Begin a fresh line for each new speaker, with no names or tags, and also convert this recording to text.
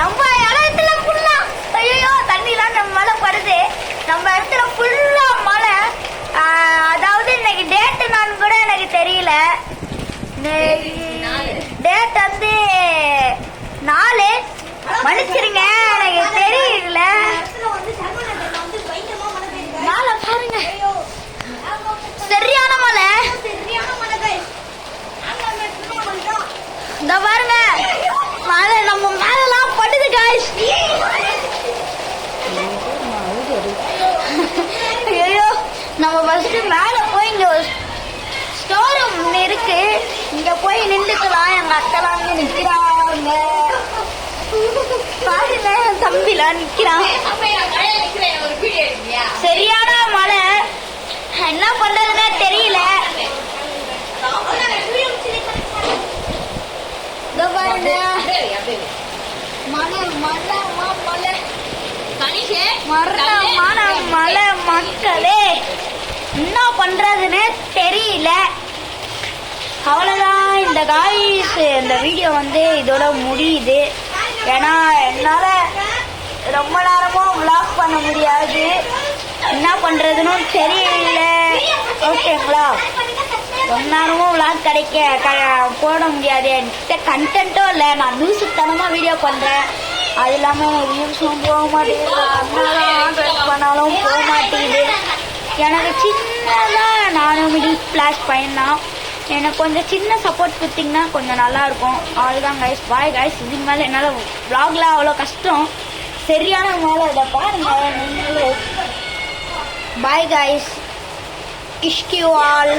நம்ம இடத்துல ஃபுல்லா ஐயோ தண்ணிலாம் நம்ம மேல படுது. நம்ம இடத்துல ஃபுல்லா மழை. அதாவது இன்னைக்கு டேட்டு நான் கூட எனக்கு தெரியல. டேட் வந்து 4 மன்னிச்சிருங்க எனக்கு தெரியல. மழை பாருங்க சரியான மழை. இந்த பாருங்க மழை நம்ம மேலாம் படுது காய்ஸ். ஐயோ நம்ம ஃபர்ஸ்ட் மேல போய் இங்க ஸ்டோர் ரூம் இருக்கு, இங்க போய் நின்றுக்கலாம். எங்க அத்தெல்லாம் நிக்கிறாங்க பாருங்க, தம்பிலாம் நிக்கிறான். சரியான மழை, என்ன பண்றதுன்னே தெரியல. பாருங்க மழை மழை மழை மழை மக்களே, என்ன பண்றதுன்னு தெரியல. அவ்வளவுதான் இந்த காய்ஸ், இந்த வீடியோ வந்து இதோட முடியுது. ஏன்னா என்னால ரொம்ப நேரமா விளாக் பண்ண முடியாது, என்ன பண்றதுன்னு தெரியல. ஓகேங்களா, ரொம்ப நேரமும் விளாக் போட முடியாது. என்கிட்ட கண்டென்ட்டும் இல்லை, நான் லூசுத்தனமா வீடியோ பண்றேன். அது இல்லாம வியூஸும் போக மாட்டேங்குது, அதனால பண்ணாலும் போக மாட்டேங்குது. எனக்கு சின்னதா நானும் மிடில் கிளாஸ் பையன்தான், எனக்கு கொஞ்சம் சின்ன சப்போர்ட் கொடுத்தீங்கன்னா கொஞ்சம் நல்லா இருக்கும். அவ்வளோதான் கைஸ், பாய் கைஸ். இதுக்கு மேலே என்னால் vlogல அவ்வளோ கஷ்டம், சரியான மேலே இதை பாருங்க நீங்களும். பாய் கைஸ், இஷ்கியூ ஆல்.